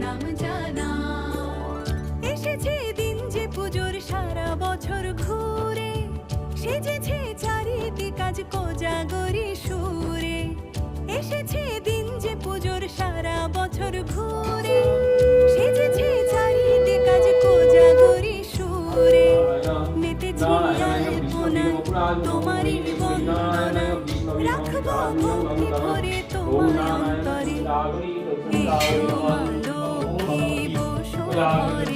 নাম জানা এসেছে দিন যে পুজোর সারা বছর ঘুরে সেজেছে চারিদিক কাজ কোজাগরি সুরে এসেছে দিন যে পুজোর সারা বছর ঘুরে সেজেছে চারিদিক কাজ কোজাগরি সুরে মেতেছি আলপনা তোমারই বন্দনা রাখবো ভক্তি ভরে তোমার অন্তরে এসো মা লক্ষ্মী বসো ঘরে